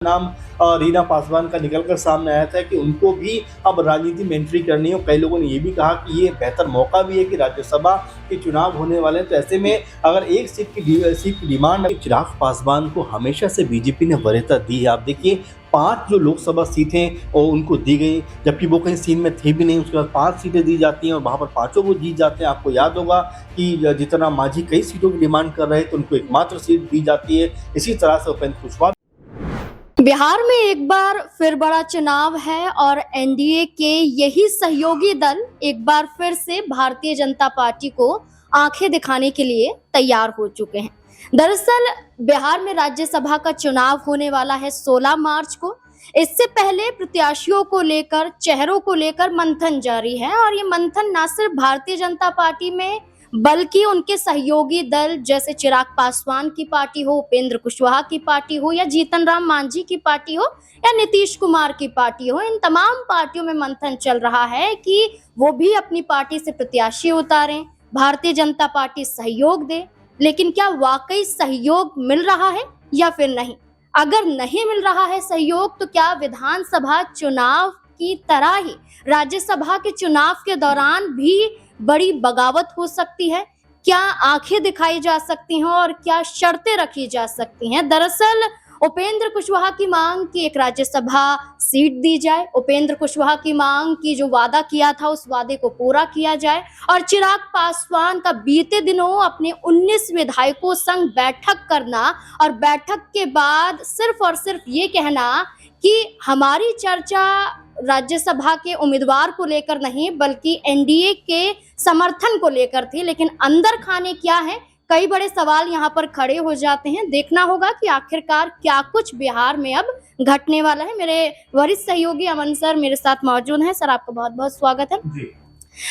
नाम रीना पासवान का निकलकर सामने आया था कि उनको भी अब राजनीति में एंट्री करनी हो। कई लोगों ने ये भी कहा कि ये बेहतर मौका भी है कि राज्यसभा के चुनाव होने वाले हैं, तो ऐसे में अगर एक सीट की डिमांड चिराग पासवान को हमेशा से बीजेपी ने वरीयता दी है। आप देखिए 5 जो लोकसभा सीटें और उनको दी गई, जबकि वो कहीं सीन में थे भी नहीं। उसके बाद 5 सीटें दी जाती हैं और वहाँ पर 5 वो जीत जाते हैं। आपको याद होगा कि जितना मांझी कई सीटों की डिमांड कर रहे थे, उनको एकमात्र सीट दी जाती है। इसी तरह से उपेंद्र कुशवाहा बिहार में एक बार फिर बड़ा चुनाव है और एनडीए के यही सहयोगी दल एक बार फिर से भारतीय जनता पार्टी को आंखें दिखाने के लिए तैयार हो चुके हैं। दरअसल बिहार में राज्यसभा का चुनाव होने वाला है 16 मार्च को। इससे पहले प्रत्याशियों को लेकर, चेहरों को लेकर मंथन जारी है और ये मंथन न सिर्फ भारतीय जनता पार्टी में बल्कि उनके सहयोगी दल जैसे चिराग पासवान की पार्टी हो, उपेंद्र कुशवाहा की पार्टी हो या जीतन राम मांझी की पार्टी हो या नीतीश कुमार की पार्टी हो, इन तमाम पार्टियों में मंथन चल रहा है कि वो भी अपनी पार्टी से प्रत्याशी उतारें, भारतीय जनता पार्टी सहयोग दे। लेकिन क्या वाकई सहयोग मिल रहा है या फिर नहीं? अगर नहीं मिल रहा है सहयोग, तो क्या विधानसभा चुनाव की तरह ही राज्यसभा के चुनाव के दौरान भी बड़ी बगावत हो सकती है? क्या आंखें दिखाई जा सकती हैं और क्या शर्तें रखी जा सकती हैं? दरअसल उपेंद्र कुशवाहा की मांग की एक राज्यसभा सीट दी जाए, उपेंद्र कुशवाहा की मांग की जो वादा किया था उस वादे को पूरा किया जाए और चिराग पासवान का बीते दिनों अपने 19 विधायकों संग बैठक करना और बैठक के बाद सिर्फ और सिर्फ ये कहना कि हमारी चर्चा राज्यसभा के उम्मीदवार को लेकर नहीं बल्कि एनडीए के समर्थन को लेकर थी। लेकिन अंदर खाने क्या है, कई बड़े सवाल यहाँ पर खड़े हो जाते हैं। देखना होगा कि आखिरकार क्या कुछ बिहार में अब घटने वाला है। मेरे वरिष्ठ सहयोगी अमन सर मेरे साथ मौजूद हैं। सर, आपका बहुत बहुत स्वागत है। जी।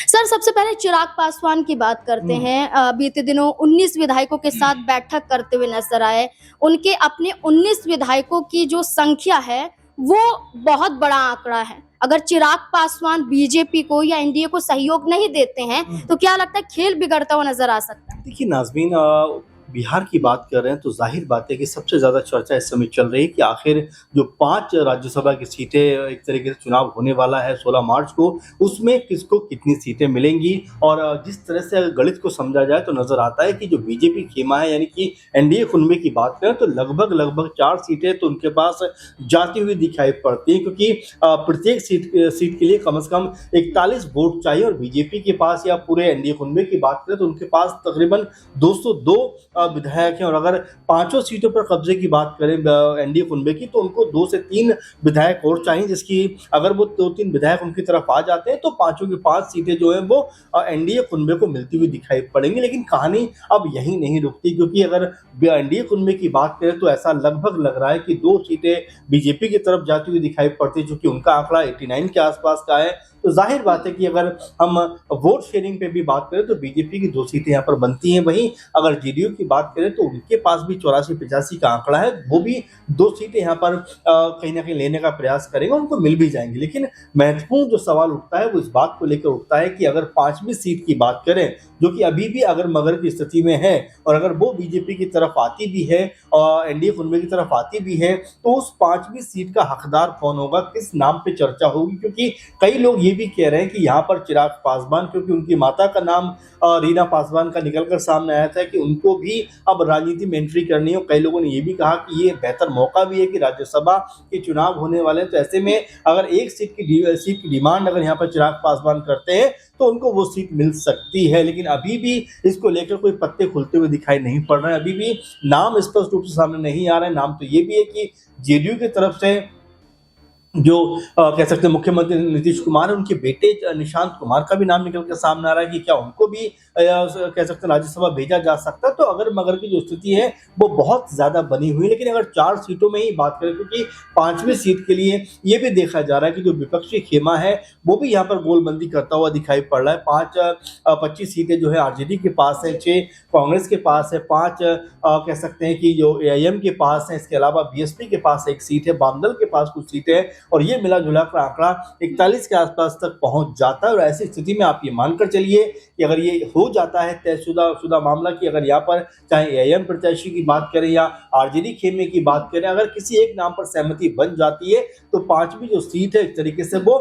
सर, सबसे पहले चिराग पासवान की बात करते हैं। बीते दिनों 19 विधायकों के साथ बैठक करते हुए नजर आए। उनके अपने 19 विधायकों की जो संख्या है वो बहुत बड़ा आंकड़ा है। अगर चिराग पासवान बीजेपी को या एनडीए को सहयोग नहीं देते हैं तो क्या लगता है खेल बिगड़ता हुआ नजर आ सकता है? देखिए नाज़मीन, बिहार की बात कर रहे हैं तो जाहिर बात है कि सबसे ज़्यादा चर्चा इस समय चल रही है कि आखिर जो 5 राज्यसभा की सीटें एक तरीके से चुनाव होने वाला है 16 मार्च को, उसमें किसको कितनी सीटें मिलेंगी। और जिस तरह से अगर गणित को समझा जाए तो नज़र आता है कि जो बीजेपी खेमा है यानी कि एनडीए कुनबे की बात करें तो लगभग 4 सीटें तो उनके पास जाती हुई दिखाई पड़ती हैं, क्योंकि प्रत्येक सीट के लिए कम से कम 41 वोट चाहिए। और बीजेपी के पास या पूरे एनडीए कुनबे की बात करें तो उनके पास तकरीबन 202 विधायक हैं। और अगर 5 सीटों पर कब्जे की बात करें एनडीए कुनबे की तो उनको 2 से 3 विधायक और चाहिए, जिसकी अगर वो 2-3 विधायक उनकी तरफ आ जाते हैं तो 5 की 5 सीटें जो है वो एनडीए कुनबे को मिलती हुई दिखाई पड़ेंगी। लेकिन कहानी अब यही नहीं रुकती, क्योंकि अगर एनडीए कुनबे की बात करें तो ऐसा लगभग लग रहा है कि 2 सीटें बीजेपी की तरफ जाती हुई दिखाई पड़ती है, क्योंकि उनका आंकड़ा 89 के आसपास का है। तो जाहिर बात है कि अगर हम वोट शेयरिंग पे भी बात करें तो बीजेपी की 2 सीटें यहाँ पर बनती हैं। वहीं अगर जेडीयू की बात करें तो उनके पास भी 84-85 का आंकड़ा है, वो भी 2 सीटें यहाँ पर कहीं ना कहीं लेने का प्रयास करेंगे, उनको मिल भी जाएंगी। लेकिन महत्वपूर्ण जो सवाल उठता है वो इस बात को लेकर उठता है कि अगर 5वीं सीट की बात करें, जो कि अभी भी अगर मगर की स्थिति में है, और अगर वो बीजेपी की तरफ आती भी है और एनडीए कुनबे की तरफ आती भी है, तो उस 5वीं सीट का हकदार कौन होगा, किस नाम पे चर्चा होगी। क्योंकि कई लोग ये भी कह रहे हैं कि यहाँ पर चिराग पासवान, क्योंकि उनकी माता का नाम रीना पासवान का निकलकर सामने आया था कि उनको भी अब राजनीति में एंट्री करनी हो। कई लोगों ने ये भी कहा कि ये बेहतर मौका भी है कि राज्यसभा के चुनाव होने वाले हैं, तो ऐसे में अगर एक सीट की डिमांड अगर यहाँ पर चिराग पासवान करते हैं तो उनको वो सीट मिल सकती है। लेकिन अभी भी इसको लेकर कोई पत्ते खुलते हुए दिखाई नहीं पड़ रहे हैं। अभी भी नाम स्पष्ट रूप से सामने नहीं आ रहे हैं। नाम तो ये भी है कि जेडीयू की तरफ से जो कह सकते हैं मुख्यमंत्री नीतीश कुमार है, उनके बेटे निशांत कुमार का भी नाम निकल कर सामने आ रहा है कि क्या उनको भी कह सकते हैं राज्यसभा भेजा जा सकता है। तो अगर मगर की जो स्थिति है वो बहुत ज्यादा बनी हुई है। लेकिन अगर 4 सीटों में ही बात करें, क्योंकि 5वीं सीट के लिए ये भी देखा जा रहा है कि जो विपक्षी खेमा है वो भी यहाँ पर गोलबंदी करता हुआ दिखाई पड़ रहा है। 25 सीटें जो है आरजेडी के पास है, 6 कांग्रेस के पास है, 5 कह सकते हैं कि जो एआईएम के पास है। इसके अलावा बीएसपी के पास 1 सीट है, वामदल के पास कुछ सीटें हैं और ये मिला जुला कर आंकड़ा 41 के आसपास तक पहुंच जाता है। और ऐसी स्थिति में आप ये मानकर चलिए कि अगर ये हो जाता है तयशुदा मामला कि अगर यहाँ पर चाहे एआईएम प्रत्याशी की बात करें या आरजेडी खेमे की बात करें, अगर किसी एक नाम पर सहमति बन जाती है तो पांचवी जो सीट है एक तरीके से वो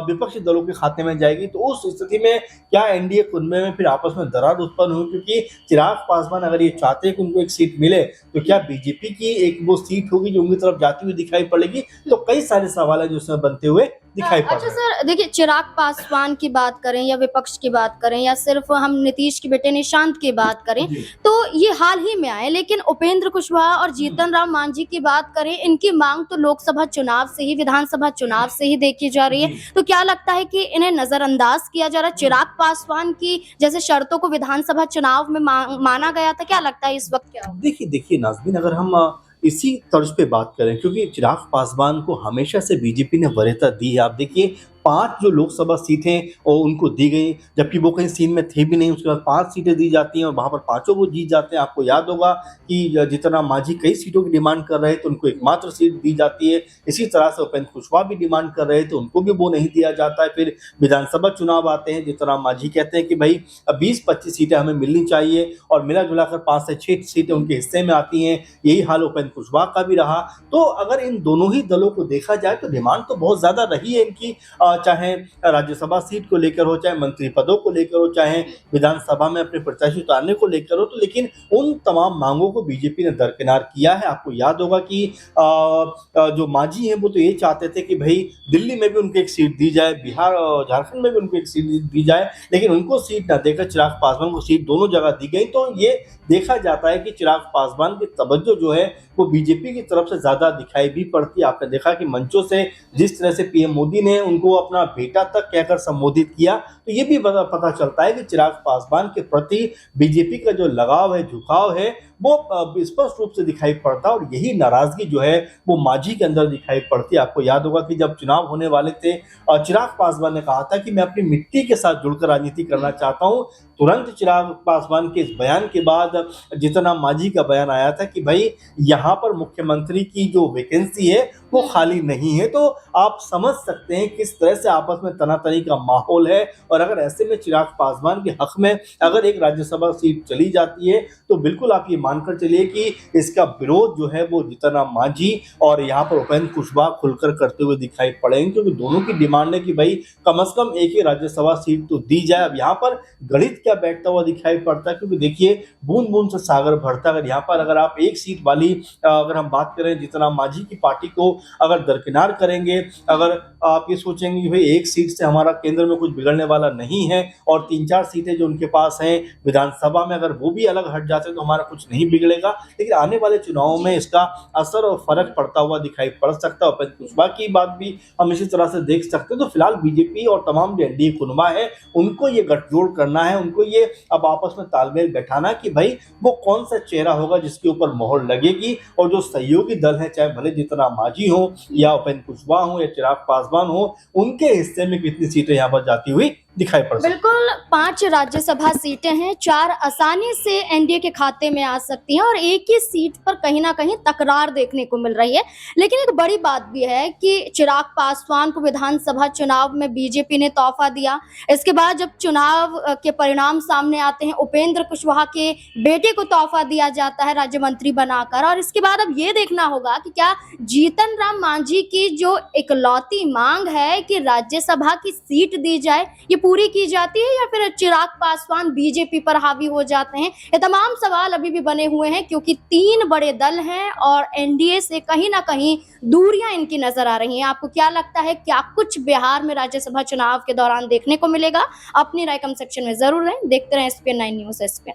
विपक्षी दलों के खाते में जाएगी। तो उस स्थिति में क्या एनडीए कुनबे में फिर आपस में दरार उत्पन्न हुई, क्योंकि चिराग पासवान अगर ये चाहते हैं कि उनको एक सीट मिले तो क्या बीजेपी की एक वो सीट होगी जो उनकी तरफ जाती हुई दिखाई पड़ेगी। तो कई सारे सवाल है जो उसमें बनते हुए दिखाई पड़ रहे हैं। अच्छा सर, देखिए चिराग पासवान की बात करें या विपक्ष की बात करें या सिर्फ हम नीतीश के बेटे निशांत की बात करें तो ये हाल ही में आए, लेकिन उपेंद्र कुशवाहा और जीतन राम मांझी की बात करें, इनकी मांग तो लोकसभा चुनाव से ही, विधानसभा चुनाव से ही देखी जा रही है। तो क्या लगता है कि इन्हें नजरअंदाज किया जा रहा है? चिराग पासवान की जैसे शर्तों को विधानसभा चुनाव में माना गया था, क्या लगता है इस वक्त क्या होगा? देखिए नाज़मीन, अगर हम इसी तर्ज पे बात करें, क्योंकि चिराग पासवान को हमेशा से बीजेपी ने वरीयता दी है। आप देखिए 5 जो लोकसभा सीटें और उनको दी गई, जबकि वो कहीं सीन में थे भी नहीं। उसके बाद 5 सीटें दी जाती हैं और वहाँ पर पाँचों वो जीत जाते हैं। आपको याद होगा कि जीतन राम मांझी कई सीटों की डिमांड कर रहे थे, उनको एकमात्र सीट दी जाती है। इसी तरह से उपेंद्र कुशवाहा भी डिमांड कर रहे थे, उनको भी वो नहीं दिया जाता है। फिर विधानसभा चुनाव आते हैं, जीतन राम मांझी कहते हैं कि भाई 20-25 सीटें हमें मिलनी चाहिए और मिला जुलाकर 5 से 6 सीटें उनके हिस्से में आती हैं। यही हाल उपेंद्र कुशवाहा का भी रहा। तो अगर इन दोनों ही दलों को देखा जाए तो डिमांड तो बहुत ज़्यादा रही है इनकी, चाहे राज्यसभा सीट को लेकर हो, चाहे मंत्री पदों को लेकर हो, चाहे विधानसभा में अपने प्रत्याशी उतारने को लेकर हो। तो लेकिन उन तमाम मांगों को बीजेपी ने दरकिनार किया है। आपको याद होगा कि जो मांझी हैं वो तो ये चाहते थे कि भाई दिल्ली में भी उनको एक सीट दी जाए, बिहार और झारखंड में भी उनको एक सीट दी जाए, लेकिन उनको सीट न देकर चिराग पासवान को सीट दोनों जगह दी गई। तो ये देखा जाता है कि चिराग पासवान की तवज्जो जो है वो बीजेपी की तरफ से ज्यादा दिखाई भी पड़ती है। आपने देखा कि मंचों से जिस तरह से पीएम मोदी ने उनको अपना बेटा तक कहकर संबोधित किया, तो ये भी पता चलता है कि चिराग पासवान के प्रति बीजेपी का जो लगाव है, झुकाव है, वो स्पष्ट रूप से दिखाई पड़ता है। और यही नाराजगी जो है वो मांझी के अंदर दिखाई पड़ती है। आपको याद होगा कि जब चुनाव होने वाले थे, चिराग पासवान ने कहा था कि मैं अपनी मिट्टी के साथ जुड़कर राजनीति करना चाहता हूं। तुरंत चिराग पासवान के इस बयान के बाद जीतन राम मांझी का बयान आया था कि भाई यहाँ पर मुख्यमंत्री की जो वैकेंसी है वो खाली नहीं है। तो आप समझ सकते हैं किस तरह से आपस में तनातनी का माहौल है। और अगर ऐसे में चिराग पासवान के हक में अगर एक राज्यसभा सीट चली जाती है तो बिल्कुल आप ये मानकर चलिए कि इसका विरोध जो है वो जीतन राम मांझी और यहाँ पर उपेंद्र कुशवाहा खुलकर करते हुए दिखाई पड़ेंगे, क्योंकि दोनों की डिमांड है कि भाई कम से कम एक ही राज्यसभा सीट तो दी जाए। अब यहाँ पर गणित क्या बैठता हुआ दिखाई पड़ता है, क्योंकि देखिए बूंद बूंद से सागर भरता है। अगर यहाँ पर अगर आप एक सीट वाली अगर हम बात करें जीतन राम मांझी की पार्टी को अगर दरकिनार करेंगे, अगर आप ये सोचेंगे कि भाई एक सीट से हमारा केंद्र में कुछ बिगड़ने वाला नहीं है और 3-4 सीटें जो उनके पास हैं विधानसभा में अगर वो भी अलग हट जाते हैं तो हमारा कुछ नहीं बिगड़ेगा, लेकिन आने वाले चुनावों में इसका असर और फर्क पड़ता हुआ दिखाई पड़ सकता है। उपेंद्र कुशवाहा की बात भी हम इसी तरह से देख सकते हैं। तो फिलहाल बीजेपी और तमाम जो एनडीए कुनबा है उनको ये गठजोड़ करना है, उनको ये अब आपस में तालमेल बैठाना कि भाई वो कौन सा चेहरा होगा जिसके ऊपर मोहर लगेगी। और जो सहयोगी दल है, चाहे भले जीतन राम मांझी हो या उपेंद्र कुशवाहा हो या चिराग पासवान हो, उनके हिस्से में कितनी सीटें यहाँ पर जाती हुई दिखाई पड़ सकती है। बिल्कुल 5 राज्यसभा सीटें हैं, 4 आसानी से एनडीए के खाते में आ सकती हैं और एक ही सीट पर कहीं ना कहीं तकरार देखने को मिल रही है। लेकिन एक बड़ी बात भी है कि चिराग पासवान को विधानसभा चुनाव में बीजेपी ने तोहफा दिया। इसके बाद जब चुनाव के परिणाम सामने आते हैं, उपेंद्र कुशवाहा के बेटे को तोहफा दिया जाता है राज्य मंत्री बनाकर। और इसके बाद अब ये देखना होगा कि क्या जीतन राम मांझी की जो इकलौती मांग है कि राज्यसभा की सीट दी जाए, ये पूरी की जाती है या फिर चिराग पासवान बीजेपी पर हावी हो जाते हैं? ये तमाम सवाल अभी भी बने हुए हैं, क्योंकि 3 बड़े दल हैं और एनडीए से कहीं ना कहीं दूरियां इनकी नजर आ रही हैं। आपको क्या लगता है, क्या कुछ बिहार में राज्यसभा चुनाव के दौरान देखने को मिलेगा? अपनी राय कमेंट सेक्शन में जरूर दें। देखते रहें SPN9 न्यूज़ SPN।